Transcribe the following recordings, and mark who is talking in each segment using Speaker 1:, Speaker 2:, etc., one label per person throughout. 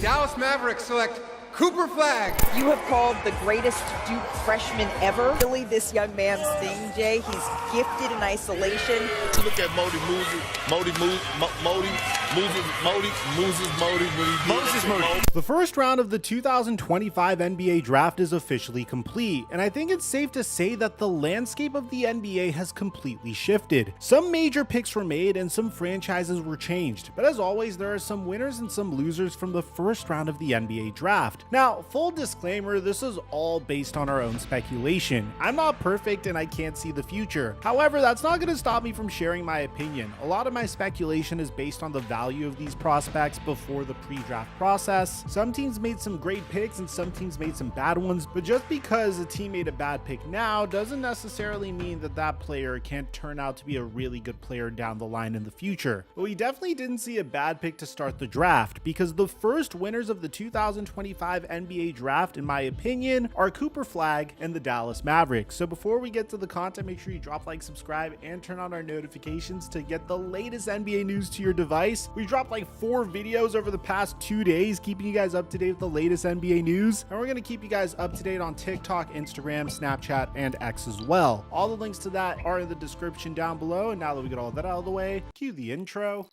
Speaker 1: Dallas Mavericks select Cooper Flagg.
Speaker 2: You have called the greatest Duke freshman ever. Really, this young man's thing, Jay. He's gifted in isolation.
Speaker 3: Look at Moses Moody.
Speaker 4: The first round of the 2025 NBA draft is officially complete, and I think it's safe to say that the landscape of the NBA has completely shifted. Some major picks were made and some franchises were changed, but as always, there are some winners and some losers from the first round of the NBA draft. Now, full disclaimer, this is all based on our own speculation. I'm not perfect and I can't see the future. However, that's not going to stop me from sharing my opinion. A lot of my speculation is based on the value of these prospects before the pre-draft process. Some teams made some great picks and some teams made some bad ones, but just because a team made a bad pick now doesn't necessarily mean that that player can't turn out to be a really good player down the line in the future. But we definitely didn't see a bad pick to start the draft, because the first winners of the 2025 NBA draft, in my opinion, are Cooper Flagg and the Dallas Mavericks. So before we get to the content, make sure you drop like, subscribe, and turn on our notifications to get the latest NBA news to your device. We dropped like 4 videos over the past 2 days, keeping you guys up to date with the latest NBA news. And we're going to keep you guys up to date on TikTok, Instagram, Snapchat, and X as well. All the links to that are in the description down below. And now that we got all that out of the way, cue the intro.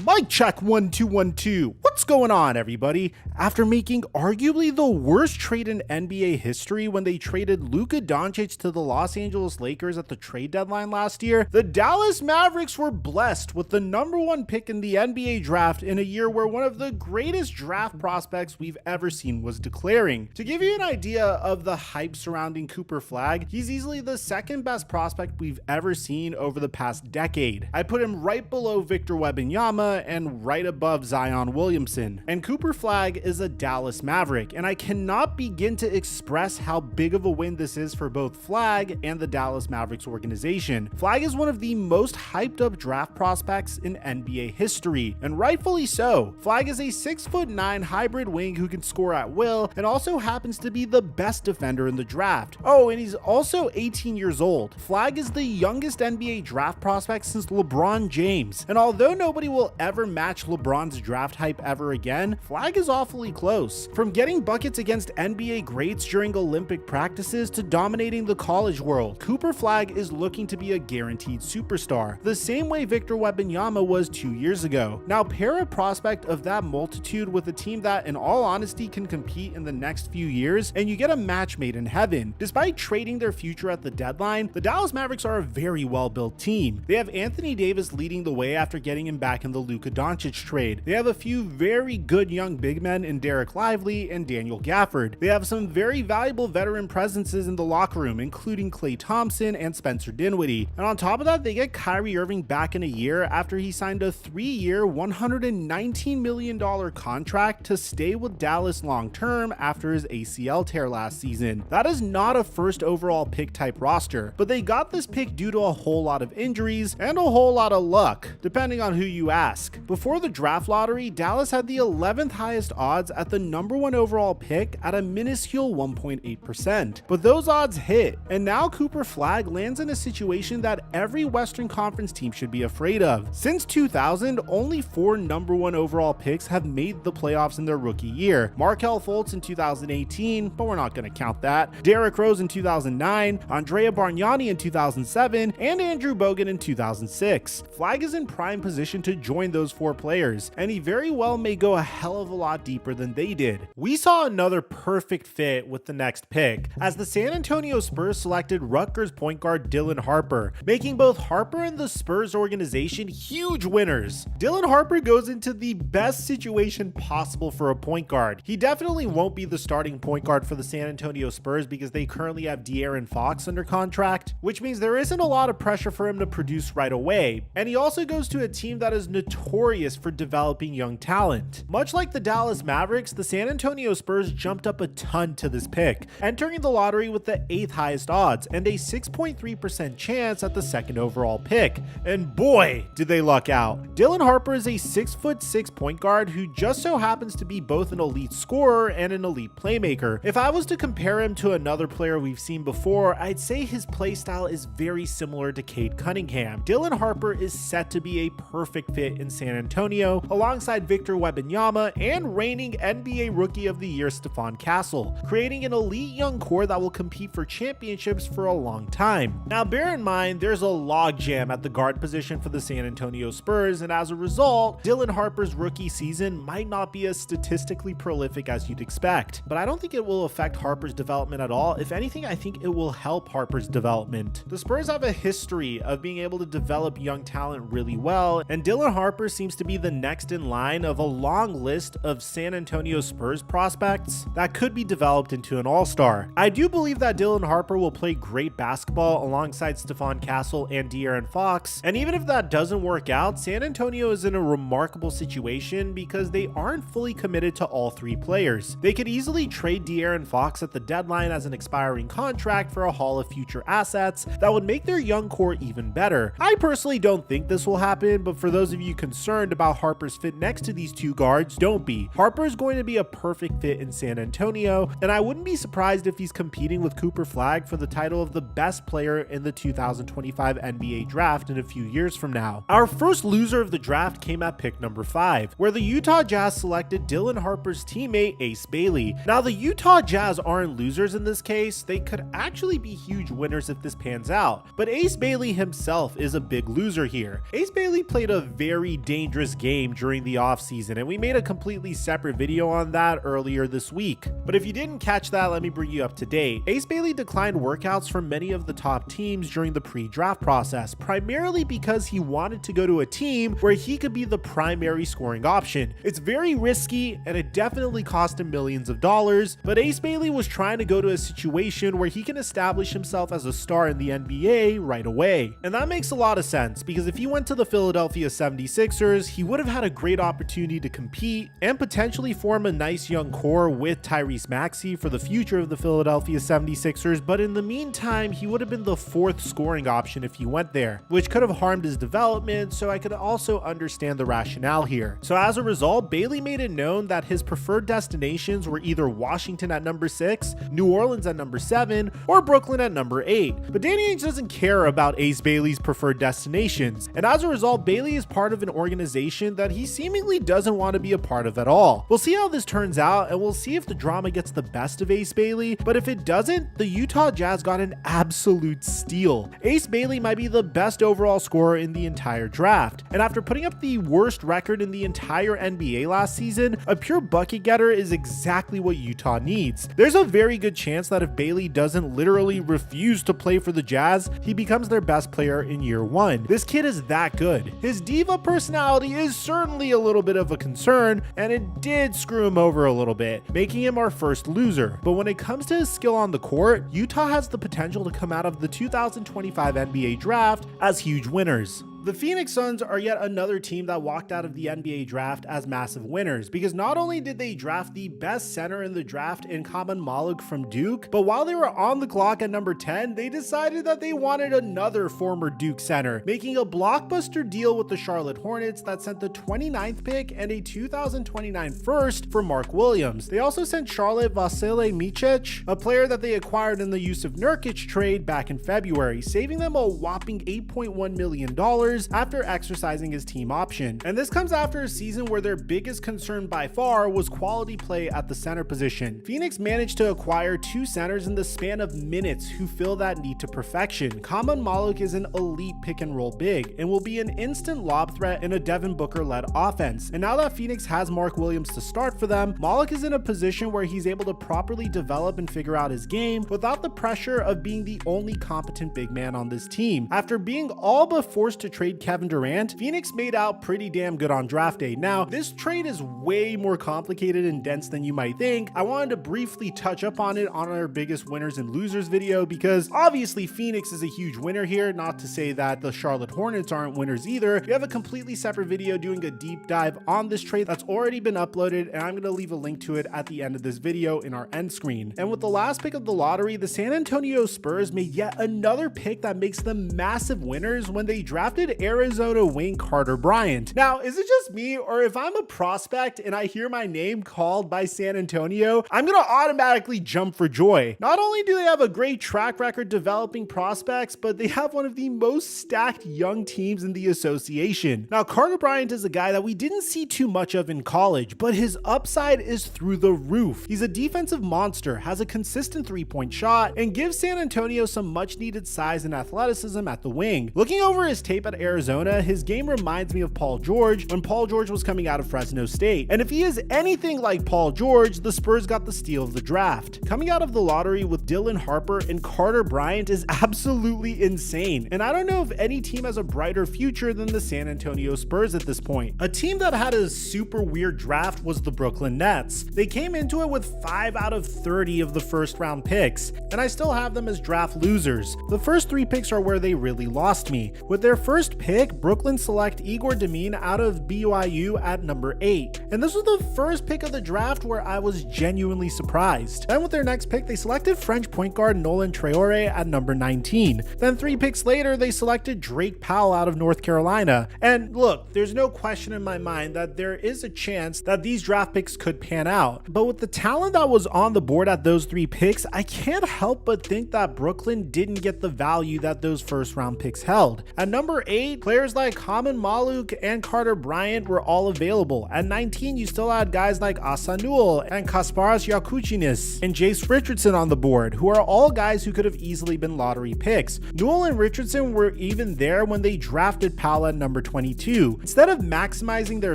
Speaker 4: Mic check 1 2 1 2. What's going on, everybody? After making arguably the worst trade in NBA history when they traded Luka Doncic to the Los Angeles Lakers at the trade deadline last year, the Dallas Mavericks were blessed with the #1 pick in the NBA draft in a year where one of the greatest draft prospects we've ever seen was declaring. To give you an idea of the hype surrounding Cooper Flagg, he's easily the second best prospect we've ever seen over the past decade. I put him right below Victor Wembanyama and right above Zion Williamson. And Cooper Flagg is a Dallas Maverick, and I cannot begin to express how big of a win this is for both Flagg and the Dallas Mavericks organization. Flagg is one of the most hyped up draft prospects in NBA history, and rightfully so. Flagg is a 6'9" hybrid wing who can score at will and also happens to be the best defender in the draft. Oh, and he's also 18 years old. Flagg is the youngest NBA draft prospect since LeBron James, and although nobody will ever match LeBron's draft hype ever again, Flagg is awfully close. From getting buckets against NBA greats during Olympic practices to dominating the college world, Cooper Flagg is looking to be a guaranteed superstar, the same way Victor Wembanyama was 2 years ago. Now pair a prospect of that multitude with a team that, in all honesty, can compete in the next few years, and you get a match made in heaven. Despite trading their future at the deadline, the Dallas Mavericks are a very well-built team. They have Anthony Davis leading the way after getting him back in the Luka Doncic trade. They have a few very good young big men in Derek Lively and Daniel Gafford. They have some very valuable veteran presences in the locker room, including Klay Thompson and Spencer Dinwiddie. And on top of that, they get Kyrie Irving back in a year after he signed a 3-year, $119 million contract to stay with Dallas long-term after his ACL tear last season. That is not a first overall pick type roster, but they got this pick due to a whole lot of injuries and a whole lot of luck, depending on who you ask. Before the draft lottery, Dallas had the 11th highest odds at the #1 overall pick at a minuscule 1.8%. But those odds hit, and now Cooper Flagg lands in a situation that every Western Conference team should be afraid of. Since 2000, only 4 #1 overall picks have made the playoffs in their rookie year. Markelle Fultz in 2018, but we're not going to count that. Derrick Rose in 2009, Andrea Bargnani in 2007, and Andrew Bogut in 2006. Flagg is in prime position to join those 4 players, and he very well may go a hell of a lot deeper than they did. We saw another perfect fit with the next pick, as the San Antonio Spurs selected Rutgers point guard Dylan Harper, making both Harper and the Spurs organization huge winners. Dylan Harper goes into the best situation possible for a point guard. He definitely won't be the starting point guard for the San Antonio Spurs because they currently have De'Aaron Fox under contract, which means there isn't a lot of pressure for him to produce right away. And he also goes goes to a team that is notorious for developing young talent. Much like the Dallas Mavericks, the San Antonio Spurs jumped up a ton to this pick, entering the lottery with the 8th highest odds and a 6.3% chance at the 2nd overall pick. And boy, did they luck out. Dylan Harper is a 6'6" point guard who just so happens to be both an elite scorer and an elite playmaker. If I was to compare him to another player we've seen before, I'd say his playstyle is very similar to Cade Cunningham. Dylan Harper is set to be a perfect fit in San Antonio, alongside Victor Wembanyama and reigning NBA Rookie of the Year Stephon Castle, creating an elite young core that will compete for championships for a long time. Now bear in mind, there's a logjam at the guard position for the San Antonio Spurs, and as a result, Dylan Harper's rookie season might not be as statistically prolific as you'd expect. But I don't think it will affect Harper's development at all. If anything, I think it will help Harper's development. The Spurs have a history of being able to develop young talent really well, and Dylan Harper seems to be the next in line of a long list of San Antonio Spurs prospects that could be developed into an all-star. I do believe that Dylan Harper will play great basketball alongside Stephon Castle and De'Aaron Fox, and even if that doesn't work out, San Antonio is in a remarkable situation because they aren't fully committed to all three players. They could easily trade De'Aaron Fox at the deadline as an expiring contract for a haul of future assets that would make their young core even better. I personally don't think this will happen, but for those of you concerned about Harper's fit next to these two guards, don't be. Harper is going to be a perfect fit in San Antonio, and I wouldn't be surprised if he's competing with Cooper Flagg for the title of the best player in the 2025 NBA draft in a few years from now. Our first loser of the draft came at pick number 5, where the Utah Jazz selected Dylan Harper's teammate Ace Bailey. Now the Utah Jazz aren't losers in this case, they could actually be huge winners if this pans out, but Ace Bailey himself is a big loser here. Ace Bailey played a very dangerous game during the offseason, and we made a completely separate video on that earlier this week. But if you didn't catch that, let me bring you up to date. Ace Bailey declined workouts from many of the top teams during the pre-draft process, primarily because he wanted to go to a team where he could be the primary scoring option. It's very risky, and it definitely cost him millions of dollars, but Ace Bailey was trying to go to a situation where he can establish himself as a star in the NBA right away. And that makes a lot of sense, because if he went to the Philadelphia 76ers, he would have had a great opportunity to compete and potentially form a nice young core with Tyrese Maxey for the future of the Philadelphia 76ers, but in the meantime, he would have been the 4th scoring option if he went there, which could have harmed his development, so I could also understand the rationale here. So as a result, Bailey made it known that his preferred destinations were either Washington at number 6, New Orleans at number 7, or Brooklyn at number 8. But Danny Ainge doesn't care about Ace Bailey's preferred destinations, and as a result, Bailey is part of an organization that he seemingly doesn't want to be a part of at all. We'll see how this turns out, and we'll see if the drama gets the best of Ace Bailey, but if it doesn't, the Utah Jazz got an absolute steal. Ace Bailey might be the best overall scorer in the entire draft, and after putting up the worst record in the entire NBA last season, a pure bucket getter is exactly what Utah needs. There's a very good chance that if Bailey doesn't literally refuse to play for the Jazz, he becomes their best player in year 1. This kid is that good. His diva personality is certainly a little bit of a concern, and it did screw him over a little bit, making him our first loser. But when it comes to his skill on the court, Utah has the potential to come out of the 2025 NBA draft as huge winners. The Phoenix Suns are yet another team that walked out of the NBA draft as massive winners, because not only did they draft the best center in the draft in Kaman Malik from Duke, but while they were on the clock at number 10, they decided that they wanted another former Duke center, making a blockbuster deal with the Charlotte Hornets that sent the 29th pick and a 2029 first for Mark Williams. They also sent Charlotte Vasilije Micic, a player that they acquired in the Jusuf Nurkic trade back in February, saving them a whopping $8.1 million after exercising his team option. And this comes after a season where their biggest concern by far was quality play at the center position. Phoenix managed to acquire 2 centers in the span of minutes who fill that need to perfection. Kaman Malik is an elite pick and roll big and will be an instant lob threat in a Devin Booker-led offense. And now that Phoenix has Mark Williams to start for them, Malik is in a position where he's able to properly develop and figure out his game without the pressure of being the only competent big man on this team. After being all but forced to trade Kevin Durant, Phoenix made out pretty damn good on draft day. Now, this trade is way more complicated and dense than you might think. I wanted to briefly touch up on it on our biggest winners and losers video because obviously Phoenix is a huge winner here, not to say that the Charlotte Hornets aren't winners either. We have a completely separate video doing a deep dive on this trade that's already been uploaded, and I'm going to leave a link to it at the end of this video in our end screen. And with the last pick of the lottery, the San Antonio Spurs made yet another pick that makes them massive winners when they drafted Arizona wing Carter Bryant. Now, is it just me, or if I'm a prospect and I hear my name called by San Antonio, I'm going to automatically jump for joy? Not only do they have a great track record developing prospects, but they have one of the most stacked young teams in the association. Now, Carter Bryant is a guy that we didn't see too much of in college, but his upside is through the roof. He's a defensive monster, has a consistent three-point shot, and gives San Antonio some much-needed size and athleticism at the wing. Looking over his tape at Arizona, his game reminds me of Paul George when Paul George was coming out of Fresno State. And if he is anything like Paul George, the Spurs got the steal of the draft. Coming out of the lottery with Dylan Harper and Carter Bryant is absolutely insane. And I don't know if any team has a brighter future than the San Antonio Spurs at this point. A team that had a super weird draft was the Brooklyn Nets. They came into it with 5 out of 30 of the first round picks, and I still have them as draft losers. The first 3 picks are where they really lost me. With their first pick, Brooklyn select Igor Demine out of BYU at number 8. And this was the first pick of the draft where I was genuinely surprised. Then with their next pick, they selected French point guard Nolan Traore at number 19. Then 3 picks later, they selected Drake Powell out of North Carolina. And look, there's no question in my mind that there is a chance that these draft picks could pan out. But with the talent that was on the board at those 3 picks, I can't help but think that Brooklyn didn't get the value that those first round picks held. At number 8, players like Haman Maluk and Carter Bryant were all available. At 19, you still had guys like Asa Newell and Kasparas Yakuchinis and Jace Richardson on the board, who are all guys who could have easily been lottery picks. Newell and Richardson were even there when they drafted Powell at number 22. Instead of maximizing their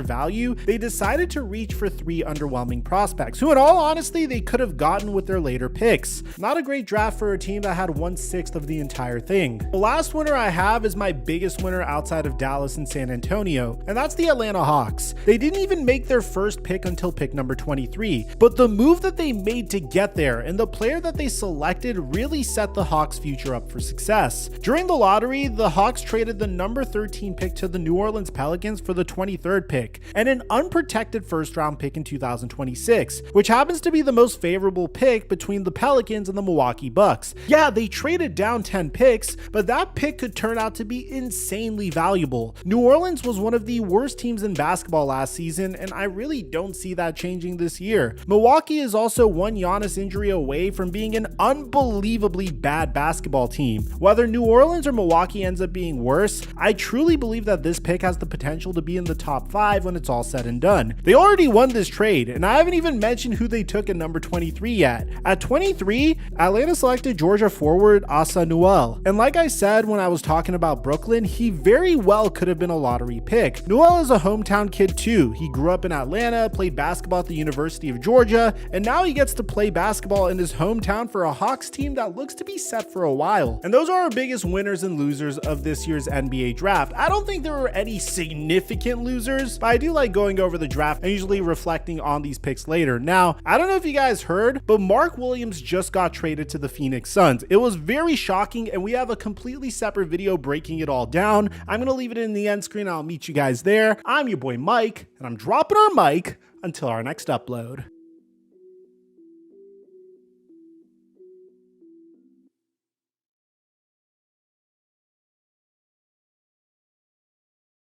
Speaker 4: value, they decided to reach for 3 underwhelming prospects, who in all honesty, they could have gotten with their later picks. Not a great draft for a team that had 1/6 of the entire thing. The last winner I have is my biggest winner outside of Dallas and San Antonio, and that's the Atlanta Hawks. They didn't even make their first pick until pick number 23, but the move that they made to get there and the player that they selected really set the Hawks' future up for success. During the lottery, the Hawks traded the number 13 pick to the New Orleans Pelicans for the 23rd pick and an unprotected first round pick in 2026, which happens to be the most favorable pick between the Pelicans and the Milwaukee Bucks. Yeah, they traded down 10 picks, but that pick could turn out to be insanely valuable. New Orleans was one of the worst teams in basketball last season, and I really don't see that changing this year. Milwaukee is also one Giannis injury away from being an unbelievably bad basketball team. Whether New Orleans or Milwaukee ends up being worse, I truly believe that this pick has the potential to be in the top 5 when it's all said and done. They already won this trade, and I haven't even mentioned who they took at number 23 yet. At 23, Atlanta selected Georgia forward Asa Newell. And like I said when I was talking about Brooklyn, he very well could have been a lottery pick. Newell is a hometown kid too. He grew up in Atlanta, played basketball at the University of Georgia, and now he gets to play basketball in his hometown for a Hawks team that looks to be set for a while. And those are our biggest winners and losers of this year's NBA draft. I don't think there were any significant losers, but I do like going over the draft and usually reflecting on these picks later. Now, I don't know if you guys heard, but Mark Williams just got traded to the Phoenix Suns. It was very shocking, and we have a completely separate video breaking it all down. I'm going to leave it in the end screen. I'll meet you guys there. I'm your boy Mike, and I'm dropping our mic until our next upload.